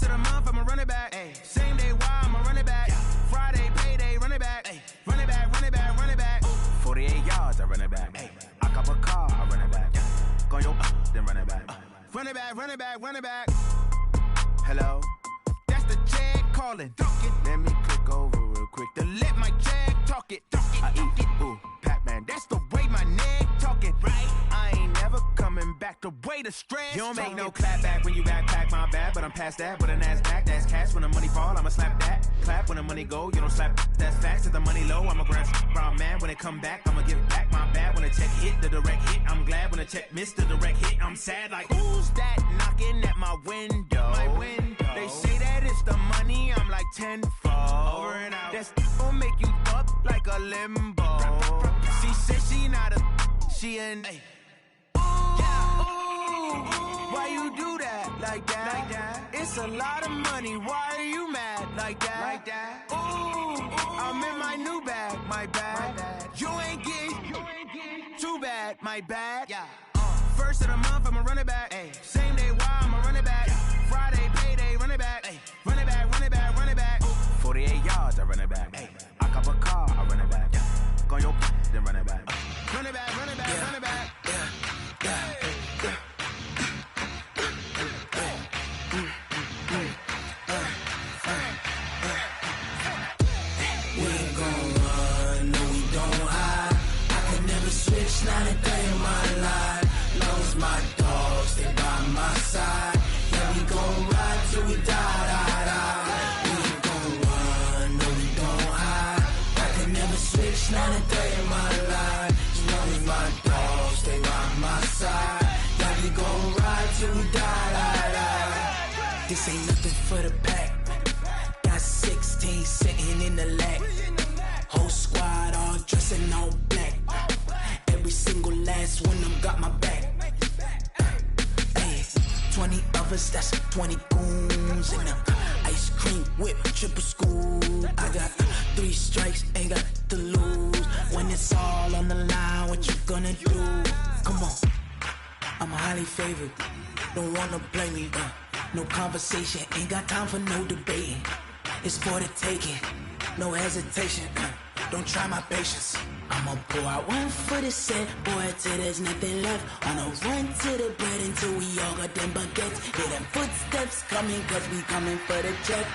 First of the month, I'ma run it back. Ay. Same day, why I'ma run it back. Yeah. Friday, payday, run it back. Ay. Run it back, run it back, run it back. 48 yards, I run it back. Ay. I cop a car, I run it back. Yeah. Go yo, then run it back. Run it back, run it back, run it back. Hello? That's the check calling. Let me click over real quick to let my check talk it. I eat it, ooh, Pac-Man. That's the way my neck talking. Right? I ain't never coming back the way the stress. You don't make no clap back when you backpack, my bad. But I'm past that with an ass back. That's cash when the money fall, I'ma slap that. Clap when the money go, you don't slap. That's facts. If the money low, I'ma grab brown man. When it come back, I'ma give back my bad. When the check hit, the direct hit. I'm glad when the check missed the direct hit. I'm sad like, who's that knocking at my window? My window. They say that it's the money, I'm like tenfold. Over and out. That's gon' make you up like a limbo. She said she not a, she an. Ay. Why you do that like that? Like that? It's a lot of money. Why are you mad like that? Like that? Ooh, I'm in my new bag, my bad. You ain't getting too bad, my bad. Yeah. First of the month, I'ma run it back. Ay. Same day, why I'ma run it back. Yeah. Friday, payday, run it back. Ay. Run it back, run it back, run it back. 48 yards, I run it back. Ay. I cop a car, I run it back. Yeah. Go yo, then run it back. Run it back, run it back, yeah. Run it back. Yeah. Yeah. Not a day in my life. Long as my dogs, they by my side. Yeah, we gon' ride till we die, die, die. We ain't gon' run, no, we don't hide. I can never switch, not a day in my life. As long as my dogs, they by my side. Yeah, we gon' ride till we die, die, die. This ain't nothing for the pack. Got 16 sitting in the lap. Whole squad all dressing all black. Every single last one of them got my back. Hey, 20 of us, that's 20 goons in them. Ice cream whip, triple school. I got 3 strikes, ain't got to lose. When it's all on the line, what you gonna do? Come on, I'm highly favored. Don't wanna blame me, no conversation. Ain't got time for no debating. It's for the taking, no hesitation. Don't try my patience. I'ma pour out one for the set, boy, till there's nothing left. On a run to the bread until we all got them baguettes. Hear them footsteps coming, cause we coming for the check.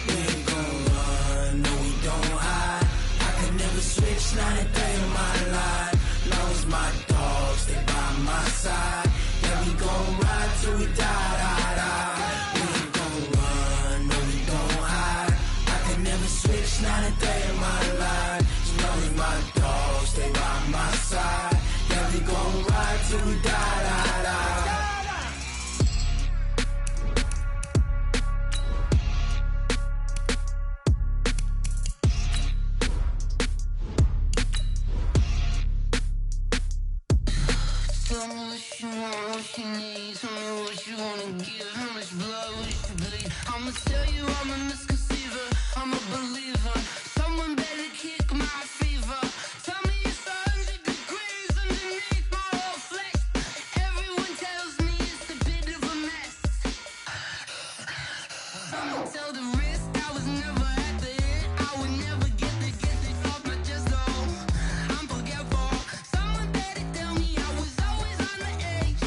We ain't gon' run, no, we don't hide. I can never switch, not a day in my life. Long as my dogs, they by my side. Yeah, we gon' ride till we die, die, die. Switch, not a day in my life. As long as my dogs stay by my side. Yeah, we gon' ride till we die, die, die. Tell me what you want, what you need. Tell me what you wanna give. How much blood would you bleed? I'ma tell you I'm a misconceiver. I'm a believer. Someone better kick my fever. Tell me it's 100 degrees underneath my whole flesh. Everyone tells me it's a bit of a mess. Someone tell the risk I was never at the end. I would never get it off my chest though. I'm forgetful. Someone better tell me I was always on the edge.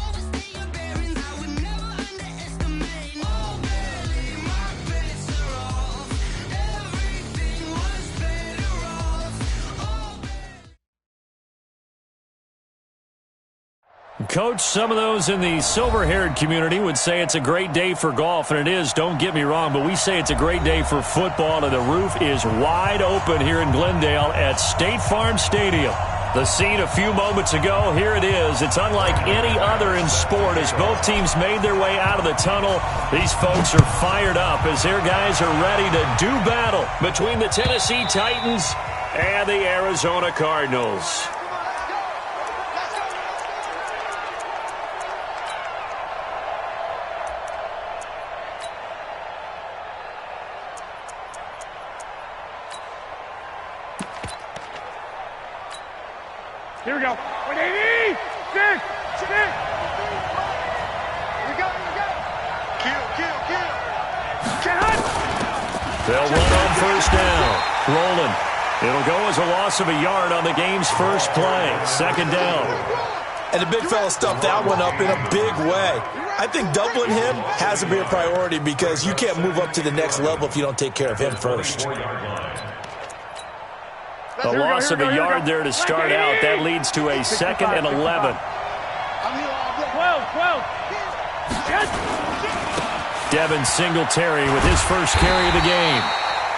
Overstay your bearings, I would never underestimate. Oh baby, my bets are off. Everything was better off. Oh baby. Coach, some of those in the silver-haired community would say it's a great day for golf, and it is, don't get me wrong, but we say it's a great day for football, and the roof is wide open here in Glendale at State Farm Stadium. The scene a few moments ago, here it is. It's unlike any other in sport as both teams made their way out of the tunnel. These folks are fired up as their guys are ready to do battle between the Tennessee Titans and the Arizona Cardinals. Here we go. 180! 6! We got They'll run on first down. Rolling. It'll go as a loss of a yard on the game's first play. Second down. And the big fella stuffed that one up in a big way. I think doubling him has to be a priority because you can't move up to the next level if you don't take care of him first. A loss of a yard there to start out. That leads to a 2nd and 11. 12. Devin Singletary with his first carry of the game.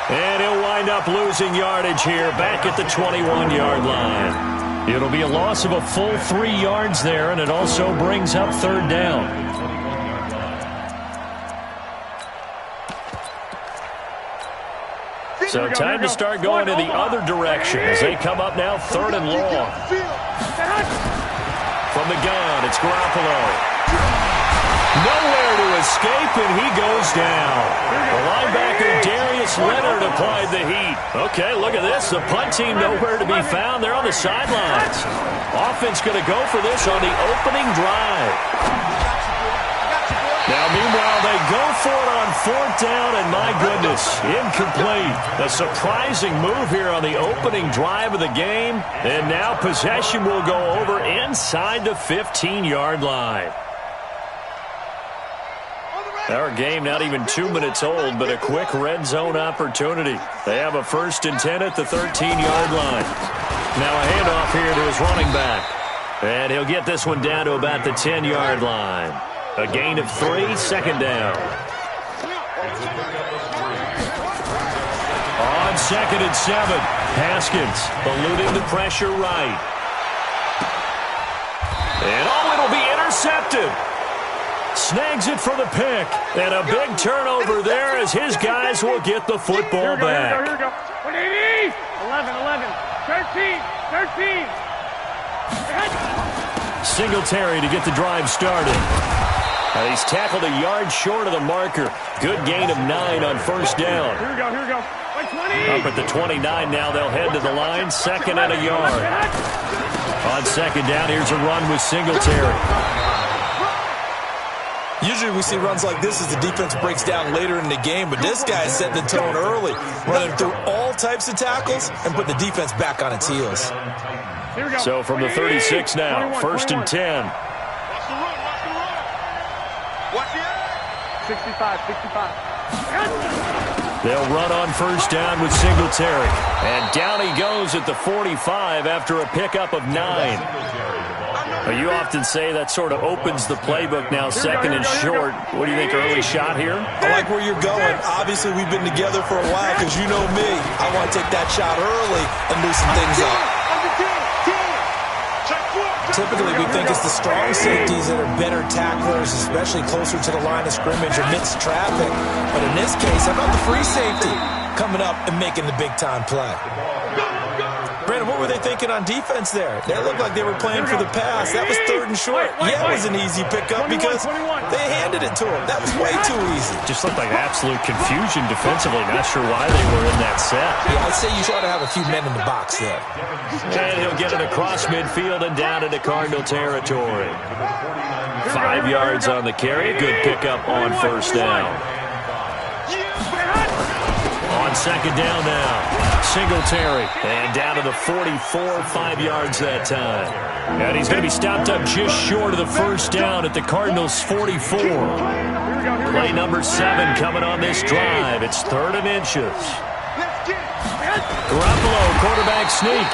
And he'll wind up losing yardage here back at the 21-yard line. It'll be a loss of a full 3 yards there, and it also brings up third down. So time to start going in the other direction as they come up now 3rd and long. From the gun, it's Garoppolo. Nowhere to escape, and he goes down. The linebacker, Darius Leonard, applied the heat. Okay, look at this. The punt team nowhere to be found. They're on the sidelines. Offense going to go for this on the opening drive. Now, meanwhile, they go for it on 4th down, and my goodness, incomplete. A surprising move here on the opening drive of the game, and now possession will go over inside the 15-yard line. Our game not even 2 minutes old, but a quick red zone opportunity. They have a 1st and 10 at the 13-yard line. Now a handoff here to his running back. And he'll get this one down to about the 10-yard line. A gain of 3, 2nd down. On 2nd and 7, Haskins eluding the pressure right. And it'll be intercepted. Snags it for the pick. And a big turnover there as his guys will get the football back. Here we go. 180. 11. 13. Singletary to get the drive started. He's tackled a yard short of the marker. Good gain of 9 on 1st down. Here we go. 120. Up at the 29 now, they'll head to the line. 2nd and a yard. On 2nd down, here's a run with Singletary. Usually we see runs like this as the defense breaks down later in the game, but this guy is setting the tone early, running through all types of tackles and putting the defense back on its heels. So from the 36 now, 1st and 10. Watch the run. 65. They'll run on 1st down with Singletary. And down he goes at the 45 after a pickup of 9. You often say that sort of opens the playbook now, 2nd and short. What do you think, early shot here? I like where you're going. Obviously, we've been together for a while because you know me. I want to take that shot early and loosen things up. Typically, we think it's the strong safeties that are better tacklers, especially closer to the line of scrimmage amidst traffic. But in this case, how about the free safety coming up and making the big-time play? Brandon, what were they thinking on defense there? They looked like they were playing for the pass. That was 3rd and short. Yeah, it was an easy pickup because they handed it to him. That was way too easy. Just looked like absolute confusion defensively. Not sure why they were in that set. Yeah, I'd say you ought to have a few men in the box there. And he'll get it across midfield and down into Cardinal territory. 5 yards on the carry. Good pickup on 1st down. On 2nd down now. Singletary, and down to the 44, 5 yards that time. And he's going to be stopped up just short of the 1st down at the Cardinals' 44. Play number 7 coming on this drive. It's 3rd and inches. Garoppolo, quarterback sneak.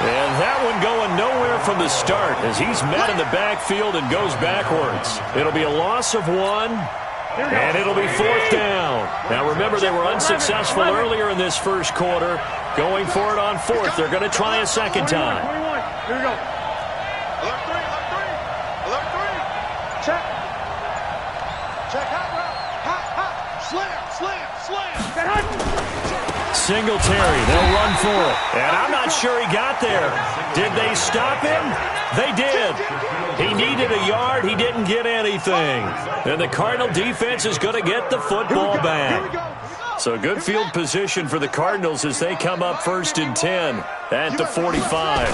And that one going nowhere from the start as he's met in the backfield and goes backwards. It'll be a loss of 1. And it'll be 4th down. Now, remember, they were unsuccessful earlier in this first quarter. Going for it on 4th. They're going to try a 2nd time. 21. Here we go. Alert 3. Check. Hot route. Slam. Singletary, they'll run for it. And I'm not sure he got there. Did they stop him? They did. He needed a yard. He didn't get anything. And the Cardinal defense is going to get the football back. So good field position for the Cardinals as they come up 1st and 10 at the 45.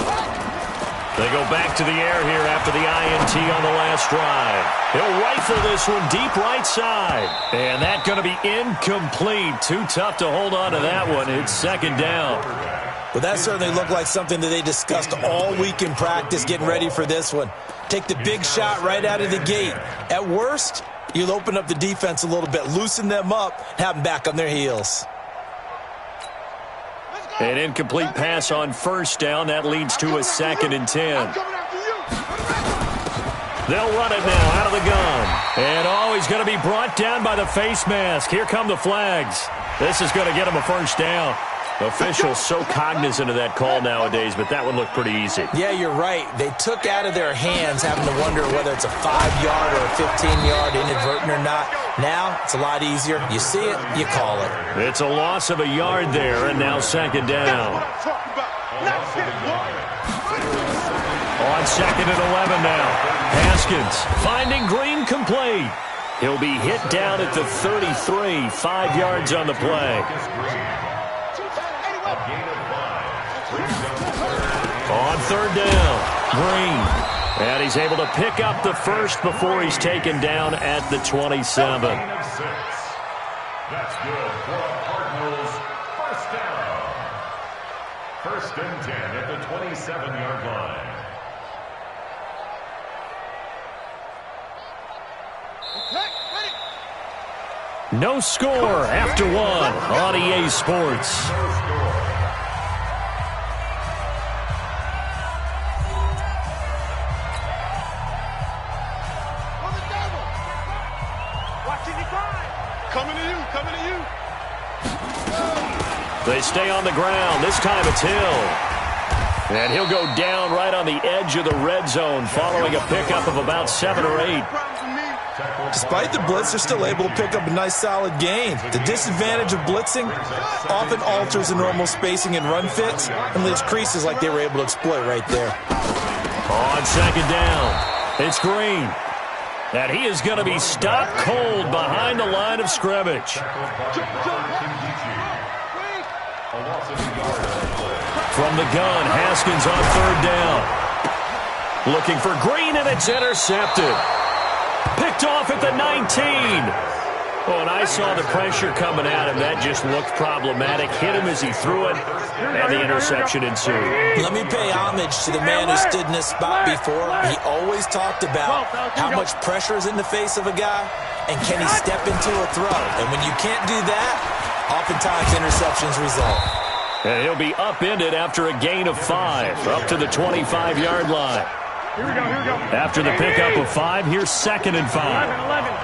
They go back to the air here after the INT on the last drive. He'll rifle this one deep right side. And that's going to be incomplete. Too tough to hold on to that one. It's second down. But that certainly looked like something that they discussed all week in practice getting ready for this one. Take the big shot right out of the gate. At worst, you'll open up the defense a little bit, loosen them up, have them back on their heels. An incomplete pass on first down. That leads to a 2nd and 10. They'll run it now out of the gun. And he's going to be brought down by the face mask. Here come the flags. This is going to get him a first down. Officials so cognizant of that call nowadays, but that one looked pretty easy. Yeah, you're right. They took out of their hands having to wonder whether it's a 5-yard or a 15-yard inadvertent or not. Now, it's a lot easier. You see it, you call it. It's a loss of a yard there, and now second down. On 2nd and 11 now. Haskins finding Green complete. He'll be hit down at the 33, 5 yards on the play. On third down, Green. And he's able to pick up the first before he's taken down at the 27. That's good for the Cardinals. First down. 1st and 10 at the 27-yard line. No score after one on EA Sports. Coming to you, coming to you. They stay on the ground. This time it's Hill. And he'll go down right on the edge of the red zone following a pickup of about 7 or 8. Despite the blitz, they're still able to pick up a nice solid gain. The disadvantage of blitzing often alters the normal spacing and run fits and leaves creases like they were able to exploit right there. On second down, it's Green. And he is going to be stopped cold behind the line of scrimmage. From the gun, Haskins on third down. Looking for Green, and it's intercepted. Picked off at the 19. Oh, and I saw the pressure coming at him. That just looked problematic. Hit him as he threw it, and the interception ensued. Let me pay homage to the man who stood in this spot before. He always talked about how much pressure is in the face of a guy, and can he step into a throw. And when you can't do that, oftentimes interceptions result. And he'll be upended after a gain of 5, up to the 25-yard line. Here we go, here we go. After the pickup of 5, here's 2nd and 5. 11.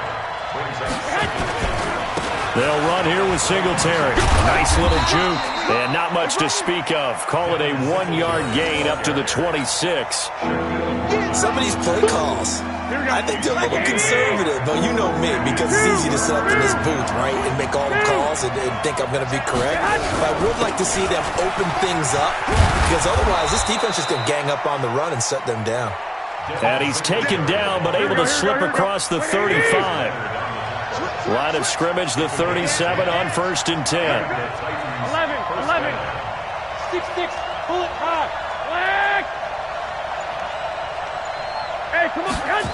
They'll run here with Singletary. Nice little juke, and not much to speak of. Call it a 1-yard gain up to the 26. Some of these play calls, I think they're a little conservative, but you know me, because it's easy to sit up in this booth, right, and make all the calls and think I'm going to be correct. But I would like to see them open things up, because otherwise this defense is going to gang up on the run and shut them down. And he's taken down, but able to slip across the 35. Line of scrimmage, the 37 on 1st and 10. 11. 6-6. Pull it high. Black. Hey, come on, gun.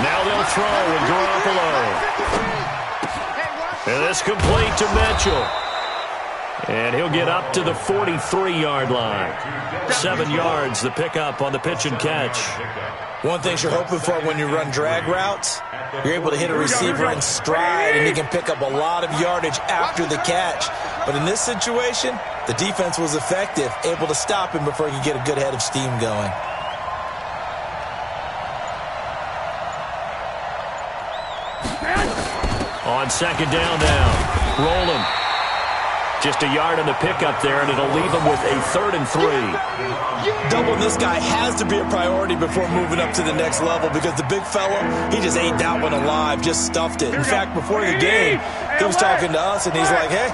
Now they'll throw with Garoppolo. And this complete to Mitchell. And he'll get up to the 43-yard line. 7 yards, the pickup on the pitch and catch. One thing you're hoping for when you run drag routes, you're able to hit a receiver in stride, and he can pick up a lot of yardage after the catch. But in this situation, the defense was effective, able to stop him before he could get a good head of steam going. On second down now, rolling. Just a yard on the pickup there, and it'll leave him with a 3rd and 3. Doubling this guy has to be a priority before moving up to the next level, because the big fella, he just ate that one alive, just stuffed it. In fact, before the game, he was talking to us, and he's like, hey,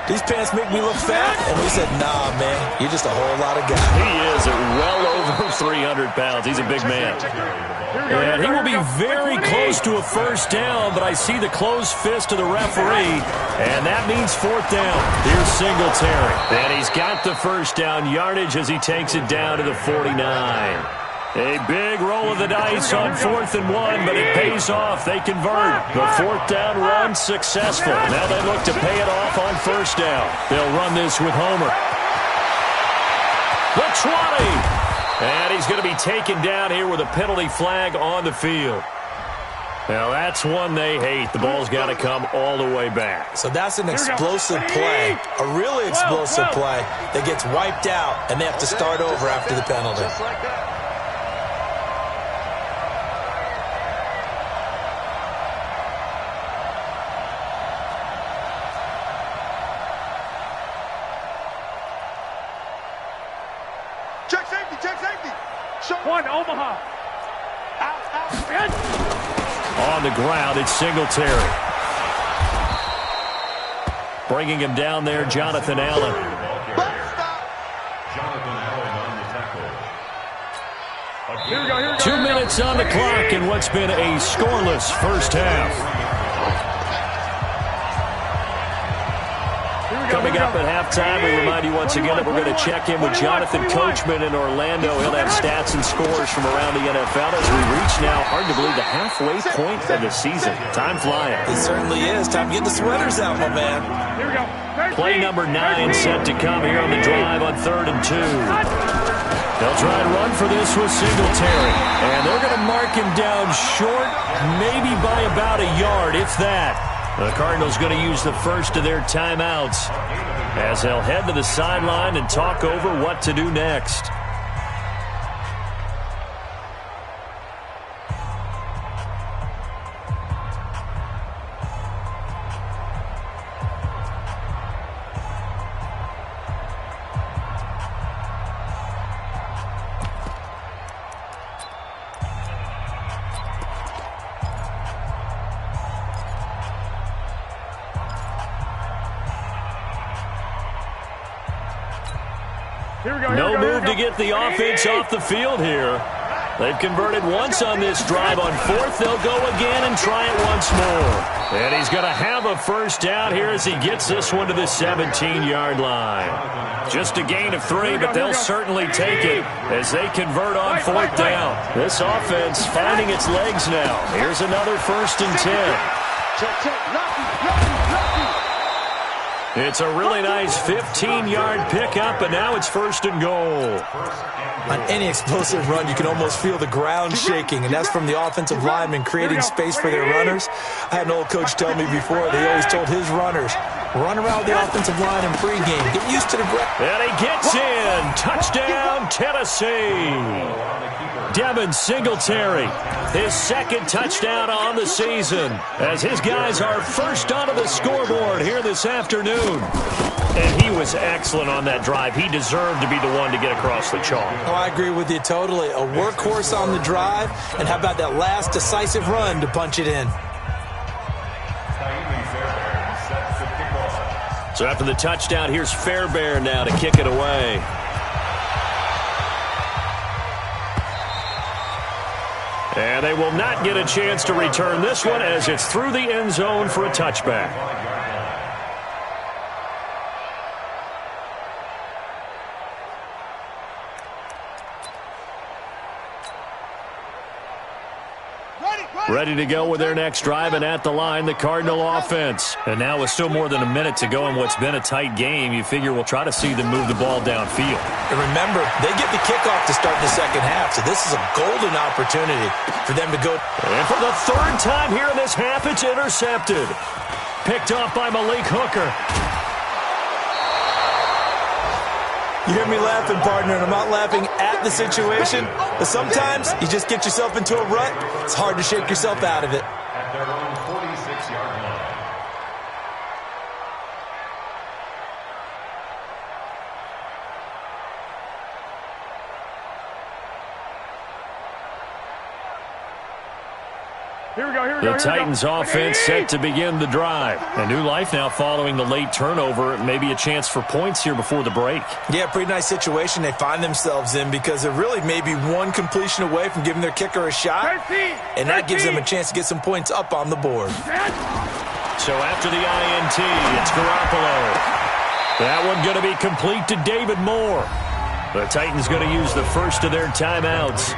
These pants make me look fat. And we said, nah, man, you're just a whole lot of guy. He is at well over 300 pounds. He's a big man. And he will be very close to a first down, but I see the closed fist of the referee, and that means fourth down. Here's Singletary. And he's got the first down yardage as he takes it down to the 49. A big roll of the dice on 4th and 1, but it pays off. They convert. The fourth down run successful. Now they look to pay it off on first down. They'll run this with Homer. The 20. And he's going to be taken down here with a penalty flag on the field. Now that's one they hate. The ball's got to come all the way back. So that's an explosive play, a really explosive play that gets wiped out, and they have to start over after the penalty. Just like that. Check safety, check safety. One, Omaha. Out. On the ground, it's Singletary. Bringing him down there, Jonathan Allen. Jonathan Allen on the tackle. Here we go. 2 minutes on the clock in what's been a scoreless first half. Coming up at halftime, we remind you once again that we're going to check in with Jonathan Coachman in Orlando. He'll have stats and scores from around the NFL as we reach now, hard to believe, the halfway point of the season. Time flying. It certainly is. Time to get the sweaters out, my man. Here we go. Play number 9 set to come here on the drive on 3rd and 2. They'll try and run for this with Singletary. And they're going to mark him down short, maybe by about a yard, if that. The Cardinals going to use the first of their timeouts as they'll head to the sideline and talk over what to do next. No move to get the offense off the field here. They've converted once on this drive. On 4th, they'll go again and try it once more. And he's going to have a first down here as he gets this one to the 17-yard line. Just a gain of 3, but they'll certainly take it as they convert on 4th down. This offense finding its legs now. Here's another 1st and 10. It's a really nice 15-yard pickup, and now it's 1st and goal. On any explosive run, you can almost feel the ground shaking, and that's from the offensive linemen creating space for their runners. I had an old coach tell me before that he always told his runners, run around the offensive line in pregame. Get used to the ground. And he gets in. Touchdown, Tennessee. Devin Singletary, his 2nd touchdown on the season, as his guys are first onto the scoreboard here this afternoon. And he was excellent on that drive. He deserved to be the one to get across the chalk. Oh, I agree with you totally. A workhorse on the drive, and how about that last decisive run to punch it in? So after the touchdown, here's Fairbairn now to kick it away. And they will not get a chance to return this one as it's through the end zone for a touchback. Ready to go with their next drive, and at the line, the Cardinal offense. And now with still more than a minute to go in what's been a tight game, you figure we'll try to see them move the ball downfield. And remember, they get the kickoff to start the second half, so this is a golden opportunity for them to go. And for the 3rd time here in this half, it's intercepted. Picked off by Malik Hooker. You hear me laughing, partner, and I'm not laughing at the situation, but sometimes you just get yourself into a rut. It's hard to shake yourself out of it. At their own 46-yard line. Here we go. The Titans offense set to begin the drive. A new life now following the late turnover. Maybe a chance for points here before the break. Yeah, pretty nice situation they find themselves in because they're really maybe one completion away from giving their kicker a shot. And that gives them a chance to get some points up on the board. So after the INT, it's Garoppolo. That one going to be complete to David Moore. The Titans going to use the first of their timeouts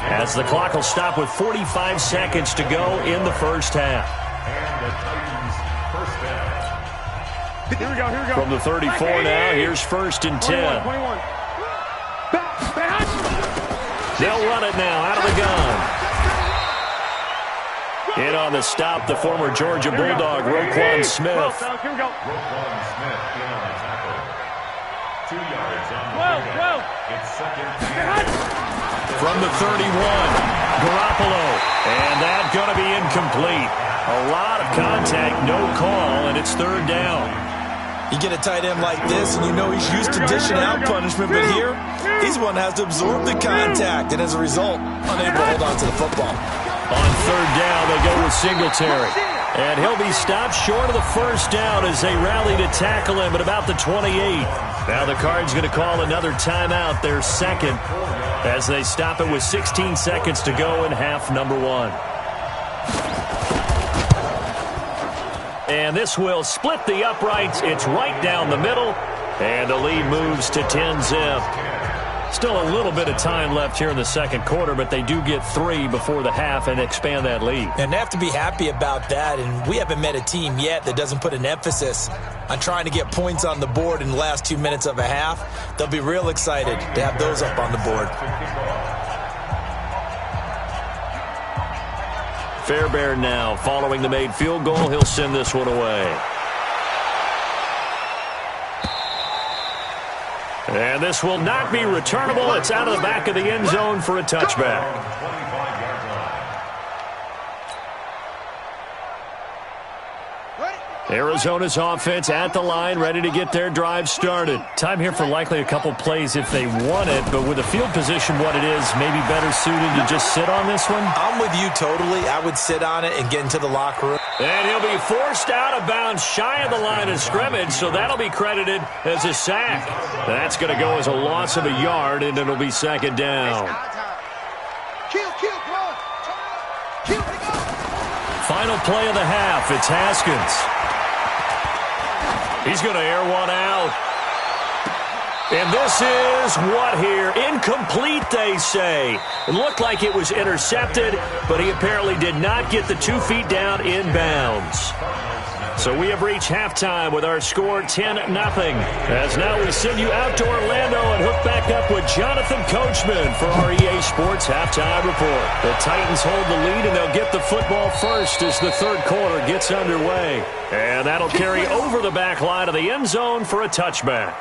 as the clock will stop with 45 seconds to go in the first half. And the Titans first down. Here we go. From the 34 now, here's first and 10. 21. Back. They'll run it now out of the gun. In on the stop, the former Georgia Bulldog, Roquan Smith. Here we go. Roquan Smith in on the tackle. 2 yards on the pickup. It's second down. From the 31, Garoppolo. And that going to be incomplete. A lot of contact, no call, and it's third down. You get a tight end like this, and you know he's used to dishing out punishment, but here, he's one that has to absorb the contact, and as a result, unable to hold on to the football. On third down, they go with Singletary. And he'll be stopped short of the first down as they rally to tackle him at about the 28. Now the Cards going to call another timeout, their second, as they stop it with 16 seconds to go in half number one. And this will split the uprights. It's right down the middle. And the lead moves to 10-zip. Still a little bit of time left here in the second quarter, but they do get 3 before the half and expand that lead. And they have to be happy about that, and we haven't met a team yet that doesn't put an emphasis on trying to get points on the board in the last 2 minutes of a half. They'll be real excited to have those up on the board. Fairbairn now following the made field goal. He'll send this one away. And this will not be returnable. It's out of the back of the end zone for a touchback. Arizona's offense at the line, ready to get their drive started. Time here for likely a couple plays if they want it, but with the field position what it is, maybe better suited to just sit on this one? I'm with you totally. I would sit on it and get into the locker room. And he'll be forced out of bounds shy of the line of scrimmage, so that'll be credited as a sack. That's going to go as a loss of a yard, and it'll be second down. Final play of the half. It's Haskins. He's going to air one out. And this is what here? Incomplete, they say. It looked like it was intercepted, but he apparently did not get the 2 feet down inbounds. So we have reached halftime with our score 10-0. As now we send you out to Orlando and hook back up with Jonathan Coachman for our EA Sports Halftime Report. The Titans hold the lead, and they'll get the football first as the third quarter gets underway. And that'll carry over the back line of the end zone for a touchback.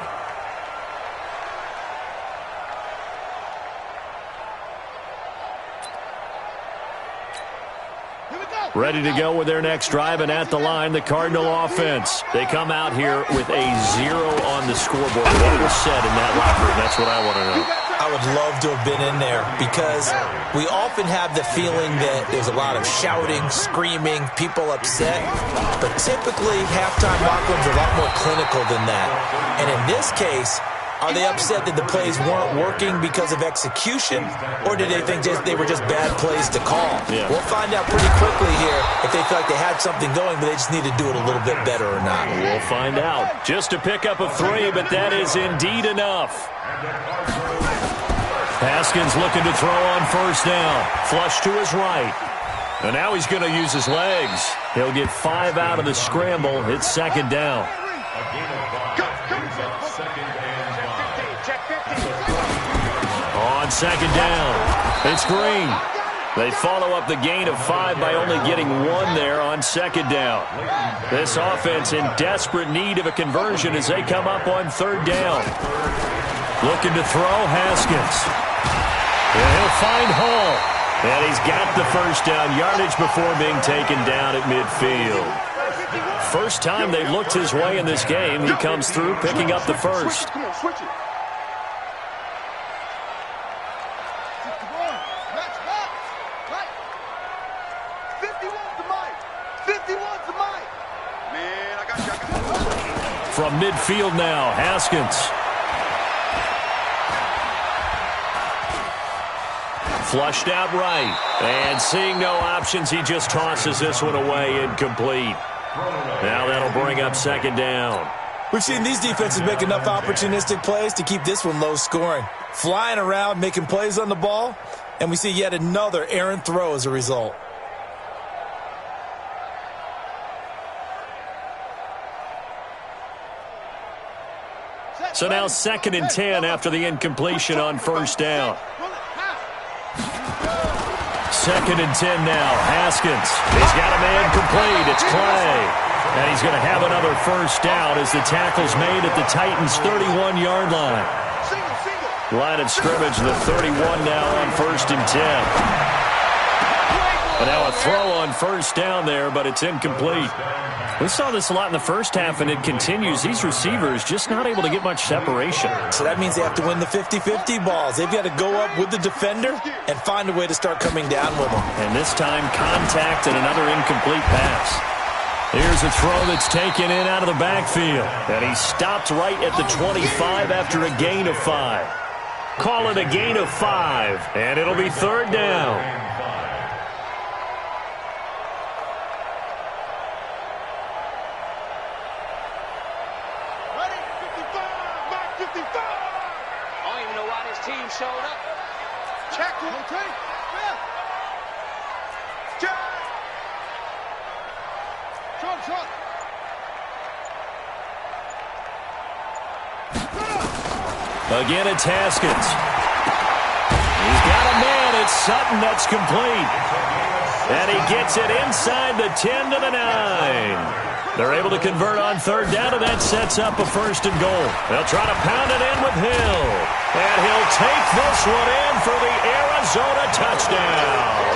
Ready to go with their next drive, and at the line, the Cardinal offense. They come out here with a 0 on the scoreboard. What was said in that locker room? That's what I want to know. I would love to have been in there because we often have the feeling that there's a lot of shouting, screaming, people upset. But typically, halftime locker rooms are a lot more clinical than that. And in this case, are they upset that the plays weren't working because of execution, or did they think they were just bad plays to call? Yeah. We'll find out pretty quickly here if they feel like they had something going, but they just need to do it a little bit better or not. We'll find out. Just to pick up a 3, but that is indeed enough. Haskins looking to throw on first down. Flush to his right. And now he's going to use his legs. He'll get 5 out of the scramble. It's second down. On second down, it's Green. They follow up the gain of 5 by only getting 1 there on second down. This offense in desperate need of a conversion as they come up on third down. Looking to throw, Haskins. And he'll find Hall. And he's got the first down yardage before being taken down at midfield. First time they've looked his way in this game. He comes through picking up the first. Come on, switch it. Safety wants the mic. Man, I got you. From midfield now, Haskins. Flushed out right. And seeing no options, he just tosses this one away, incomplete. Now that'll bring up second down. We've seen these defenses make enough opportunistic plays to keep this one low scoring. Flying around, making plays on the ball, and we see yet another errant throw as a result. So now 2nd and 10 after the incompletion on first down. 2nd and 10 now. Haskins. He's got a man complete. It's Clay. And he's going to have another first down as the tackle's made at the Titans' 31-yard line. Line of scrimmage, the 31 now on 1st and 10. But now a throw on first down there, but it's incomplete. We saw this a lot in the first half, and it continues. These receivers just not able to get much separation. So that means they have to win the 50-50 balls. They've got to go up with the defender and find a way to start coming down with them. And this time, contact and another incomplete pass. Here's a throw that's taken in out of the backfield. And he stopped right at the 25 after a gain of 5. Call it a gain of 5, and it'll be 3rd down. Ready? 55, Mark 55. I don't even know why this team showed up. Check, rotate. Check. Truck. Again, it's Haskins. He's got a man. It's Sutton that's complete. And he gets it inside the 10 to the 9. They're able to convert on 3rd down, and that sets up a 1st and goal. They'll try to pound it in with Hill. And he'll take this one in for the Arizona touchdown.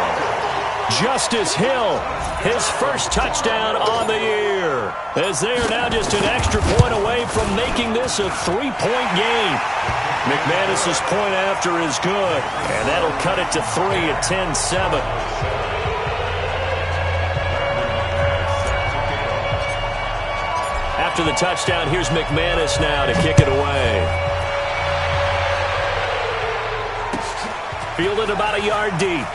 Justice Hill, his first touchdown on the year, as they are now just an extra point away from making this a 3-point game. McManus's point after is good, and that'll cut it to 3 at 10-7. After the touchdown, here's McManus now to kick it away. Fielded about a yard deep.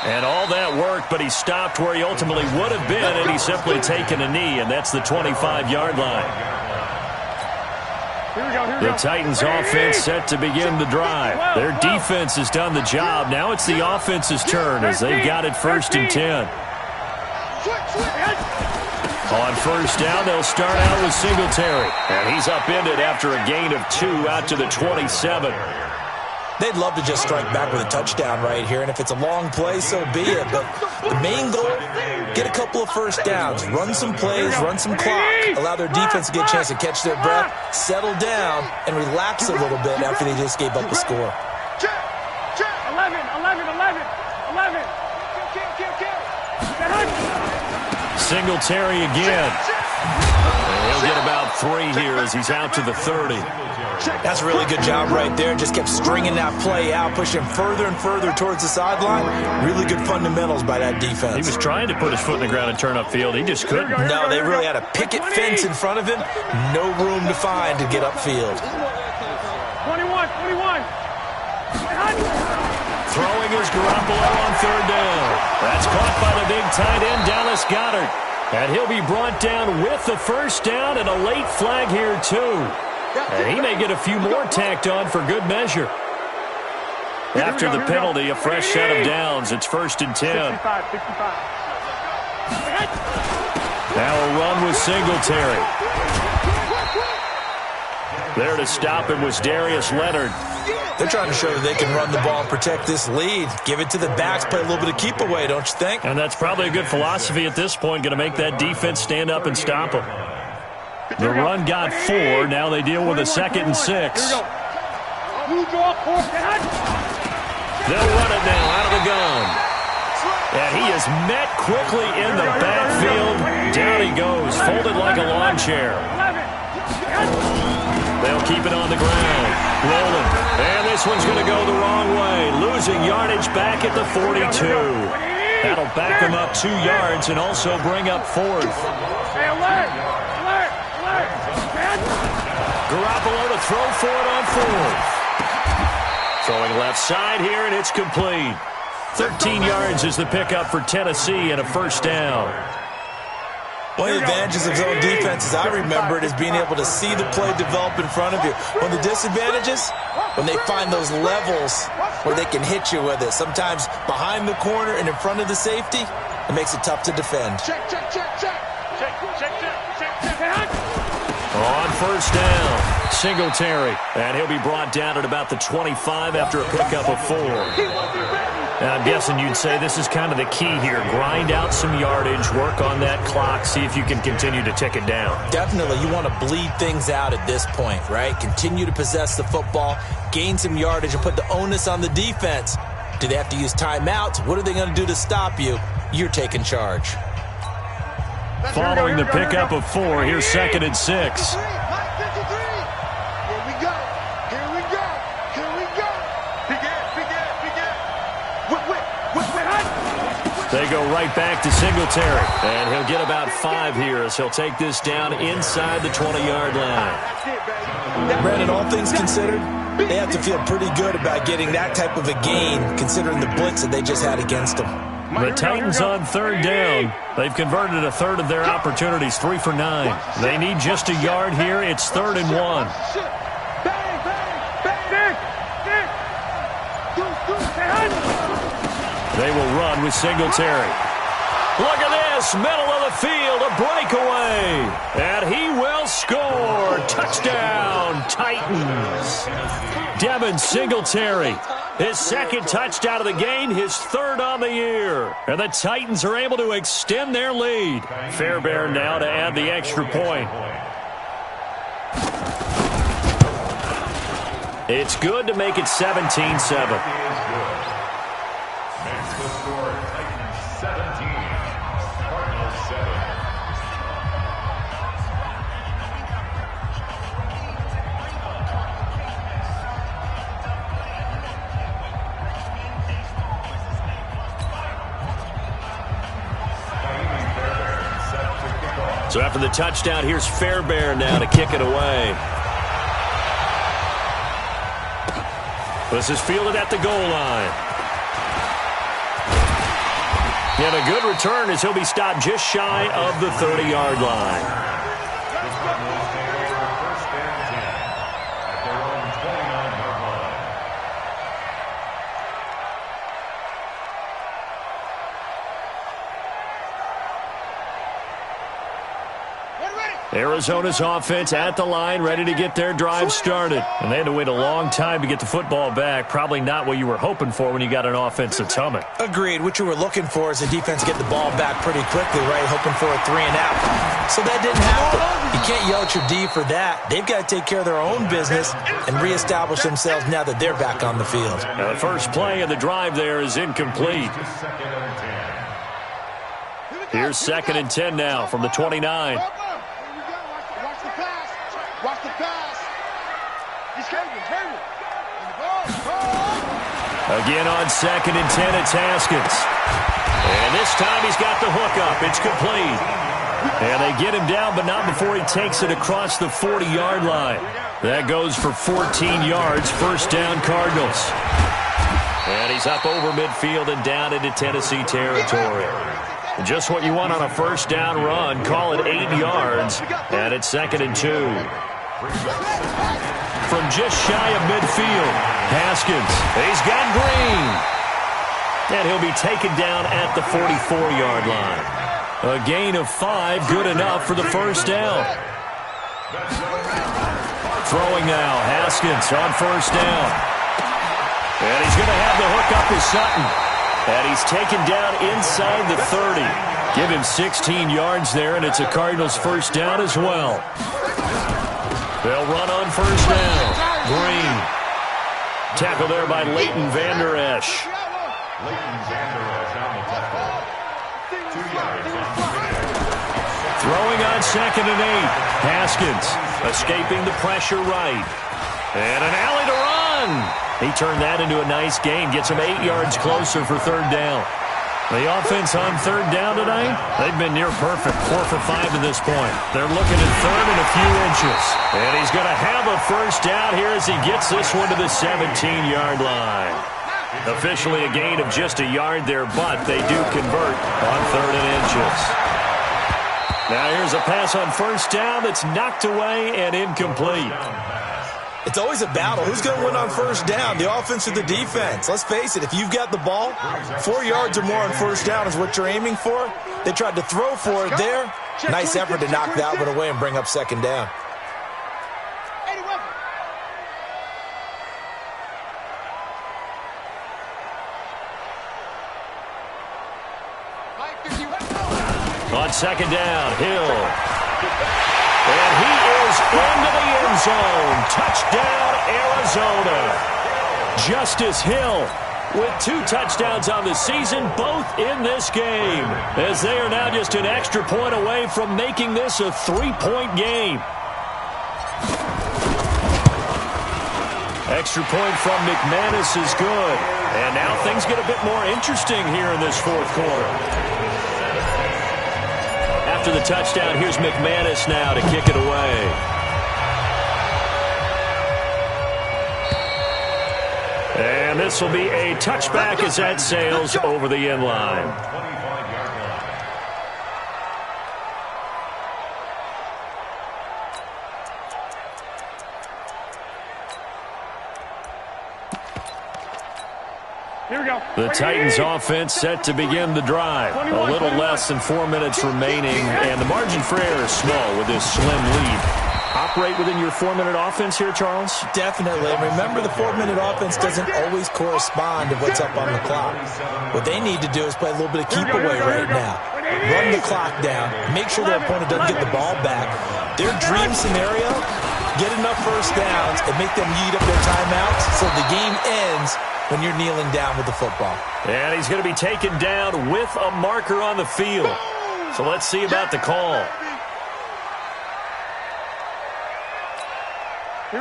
And all that worked, but he stopped where he ultimately would have been, and he's simply taken a knee, and that's the 25-yard line. The Titans offense set to begin the drive. Their defense has done the job. Now it's the offense's turn as they've got it 1st and 10. On 1st down, they'll start out with Singletary, and he's upended after a gain of 2 out to the 27. They'd love to just strike back with a touchdown right here, and if it's a long play, so be it. But the main goal, get a couple of first downs, run some plays, run some clock, allow their defense to get a chance to catch their breath, settle down, and relax a little bit after they just gave up a score. 11. Singletary again. And he'll get about 3 here as he's out to the 30. That's a really good job right there. Just kept stringing that play out, pushing further and further towards the sideline. Really good fundamentals by that defense. He was trying to put his foot in the ground and turn upfield. He just couldn't. No, they really had a picket fence in front of him. No room to find to get upfield. 21. Throwing is Garoppolo on 3rd down. That's caught by the big tight end, Dallas Goedert. And he'll be brought down with the 1st down and a late flag here, too. And he may get a few more tacked on for good measure. After the penalty, a fresh set of downs. It's 1st and 10. 65. Now a run with Singletary. There to stop him was Darius Leonard. They're trying to show that they can run the ball and protect this lead. Give it to the backs, play a little bit of keep away, don't you think? And that's probably a good philosophy at this point, going to make that defense stand up and stop them. The run got 4. Now they deal with a 2nd and 6. They'll run it now out of the gun. And he is met quickly in the backfield. Down he goes, folded like a lawn chair. They'll keep it on the ground. Rolling. And this one's going to go the wrong way. Losing yardage back at the 42. That'll back them up 2 yards and also bring up 4th. Hey, alert! Alert! Alert! Garoppolo to throw for it on 4th. Throwing left side here, and it's complete. 13 yards is the pickup for Tennessee and a first down. One of the advantages of zone defense, as I remember it, is being able to see the play develop in front of you. One of the disadvantages, when they find those levels where they can hit you with it, sometimes behind the corner and in front of the safety, it makes it tough to defend. Check, check, check, check. Check, check, check, check, check. On first down, Singletary. And he'll be brought down at about the 25 after a pickup of 4. Now, I'm guessing you'd say this is kind of the key here. Grind out some yardage, work on that clock, see if you can continue to tick it down. Definitely. You want to bleed things out at this point, right? Continue to possess the football, gain some yardage, and put the onus on the defense. Do they have to use timeouts? What are they going to do to stop you? You're taking charge. Following the pickup of 4, here's 2nd and 6. They go right back to Singletary. And he'll get about 5 here as he'll take this down inside the 20-yard line. Brandon, all things considered, they have to feel pretty good about getting that type of a gain, considering the blitz that they just had against them. The Titans on 3rd down. They've converted a third of their opportunities, 3 for 9. They need just a yard here. It's 3rd and 1. They will run with Singletary. Look at this, middle of the field, a breakaway. And he will score. Touchdown, Titans. Devin Singletary. His 2nd touchdown of the game, his 3rd on the year. And the Titans are able to extend their lead. Fairbairn now to add the extra point. It's good to make it 17-7. So after the touchdown, here's Fairbairn now to kick it away. This is fielded at the goal line. And a good return as he'll be stopped just shy of the 30-yard line. Arizona's offense at the line, ready to get their drive started. And they had to wait a long time to get the football back. Probably not what you were hoping for when you got an offense that's humming. Agreed. What you were looking for is the defense to get the ball back pretty quickly, right? Hoping for a 3-and-out. So that didn't happen. You can't yell at your D for that. They've got to take care of their own business and reestablish themselves now that they're back on the field. Now the first play of the drive there is incomplete. Here's 2nd and 10 now from the 29. Watch the pass. He's carrying. Again on 2nd and 10, it's Haskins. And this time he's got the hookup. It's complete. And they get him down, but not before he takes it across the 40-yard line. That goes for 14 yards. First down, Cardinals. And he's up over midfield and down into Tennessee territory. Just what you want on a first down run. Call it 8 yards. And it's 2nd and 2. From just shy of midfield, Haskins. He's got Green. And he'll be taken down at the 44-yard line. A gain of 5, good enough for the first down. Throwing now, Haskins on first down. And he's going to have the hook up with Sutton. And he's taken down inside the 30. Give him 16 yards there, and it's a Cardinals first down as well. They'll run on first down. Green. Tackle there by Leighton Vander Esch. Throwing on 2nd and 8. Haskins escaping the pressure right. And an alley to run. He turned that into a nice gain. Gets him 8 yards closer for 3rd down. The offense on third down tonight, they've been near perfect, 4 for 5 to this point. They're looking at third and a few inches. And he's going to have a first down here as he gets this one to the 17-yard line. Officially a gain of just a yard there, but they do convert on third and inches. Now here's a pass on first down that's knocked away and incomplete. It's always a battle. Who's going to win on first down, the offense or the defense? Let's face it, if you've got the ball, 4 yards or more on first down is what you're aiming for. They tried to throw for it there. Nice effort to knock that one away and bring up second down. On second down, Hill. And he is into the end zone. Touchdown, Arizona. Justice Hill with 2 touchdowns on the season, both in this game, as they are now just an extra point away from making this a 3-point game. Extra point from McManus is good. And now things get a bit more interesting here in this fourth quarter. After the touchdown, here's McManus now to kick it away. And this will be a touchback as that sails over the end line. The Titans offense set to begin the drive. A little less than 4 minutes remaining, and the margin for error is small with this slim lead. Operate within your 4-minute offense here, Charles? Definitely. And remember, the 4-minute offense doesn't always correspond to what's up on the clock. What they need to do is play a little bit of keep away right now. Run the clock down. Make sure their opponent doesn't get the ball back. Their dream scenario, get enough first downs and make them eat up their timeouts so the game ends when you're kneeling down with the football. And he's going to be taken down with a marker on the field. So let's see about the call.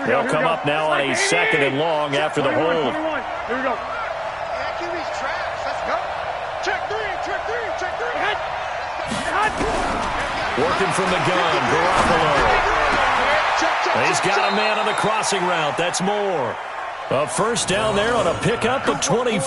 They'll come up now on a 2nd and long after the hold. Here we go. QB's trash. Let's go. Check three. Hit. Working from the gun, Garoppolo. He's got a man on the crossing route. That's Moore. A first down there on a pickup of 25.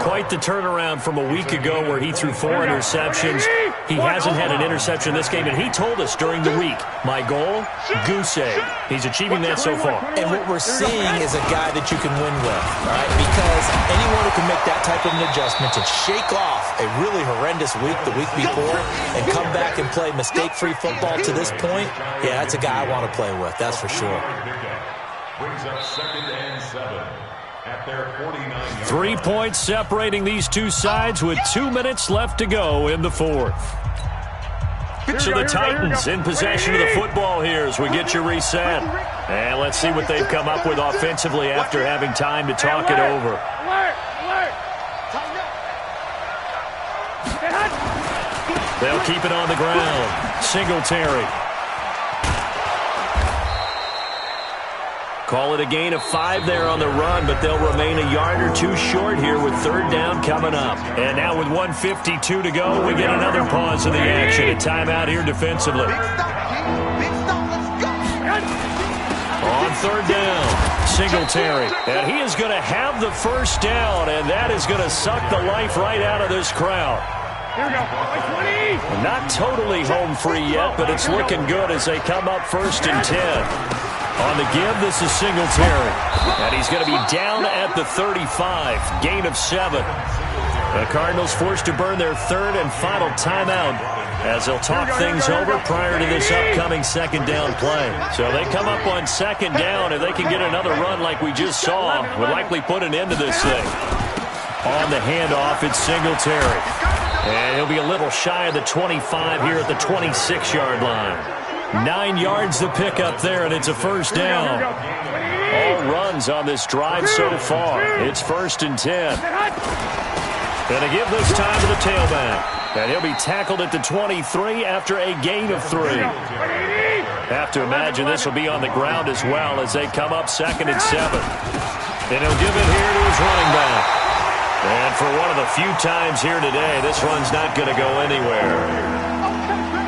Quite the turnaround from a week ago where he threw 4 interceptions. He hasn't had an interception this game, and he told us during the week, my goal, goose egg. He's achieving that so far. And what we're seeing is a guy that you can win with, all right? Because anyone who can make that type of an adjustment and shake off a really horrendous week the week before and come back and play mistake-free football to this point, yeah, that's a guy I want to play with, that's for sure. Brings up 2nd and 7 at their 49. 3 points separating these two sides with 2 minutes left to go in the fourth. So the Titans in possession of the football here as we get you reset. And let's see what they've come up with offensively after having time to talk it over. They'll keep it on the ground. Singletary. Call it a gain of 5 there on the run, but they'll remain a yard or 2 short here with third down coming up. And now with 1:52 to go, we get another pause in the action. A timeout here defensively. On third down, Singletary. And he is going to have the first down, and that is going to suck the life right out of this crowd. Here we go. 20. Not totally home free yet, but it's looking good as they come up 1st and 10. On the give, this is Singletary. And he's going to be down at the 35. Gain of 7. The Cardinals forced to burn their 3rd and final timeout as they'll talk things over prior to this upcoming 2nd down play. So they come up on 2nd down. If they can get another run like we just saw, would likely put an end to this thing. On the handoff, it's Singletary. And he'll be a little shy of the 25 here at the 26-yard line. 9 yards to pick up there, and it's a first down. All runs on this drive so far. It's 1st and 10. Going to give this time to the tailback. And he'll be tackled at the 23 after a gain of 3. Have to imagine this will be on the ground as well as they come up 2nd and 7. And he'll give it here to his running back. And for one of the few times here today, this run's not going to go anywhere.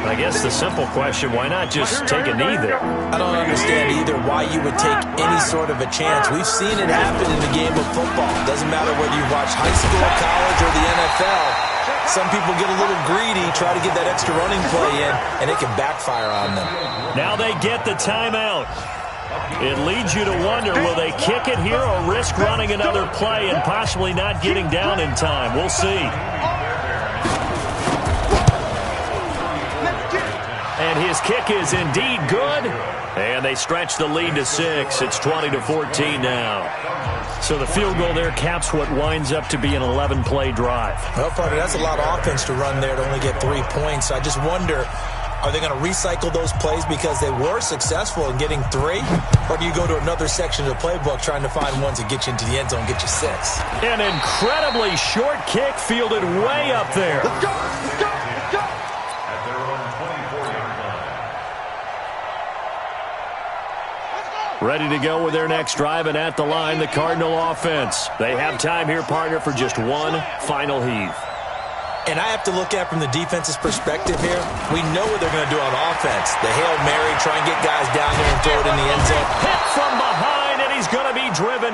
I guess the simple question, why not just take a knee there? I don't understand either why you would take any sort of a chance. We've seen it happen in the game of football. Doesn't matter whether you watch high school, college, or the NFL. Some people get a little greedy, try to get that extra running play in, and it can backfire on them. Now they get the timeout. It leads you to wonder, will they kick it here or risk running another play and possibly not getting down in time? We'll see. And his kick is indeed good. And they stretch the lead to 6. It's 20-14 now. So the field goal there caps what winds up to be an 11-play drive. Well, partner, that's a lot of offense to run there to only get 3 points. I just wonder, are they going to recycle those plays because they were successful in getting 3? Or do you go to another section of the playbook trying to find ones that get you into the end zone, get you 6? An incredibly short kick fielded way up there. Let's go! Let's go! Let's go! At their own 24-yard line. Ready to go with their next drive, and at the line, the Cardinal offense. They have time here, partner, for just one final heave. And I have to look at it from the defense's perspective here. We know what they're going to do on offense. The Hail Mary, try and get guys down there and throw it in the end zone. Hit from behind, and he's going to be driven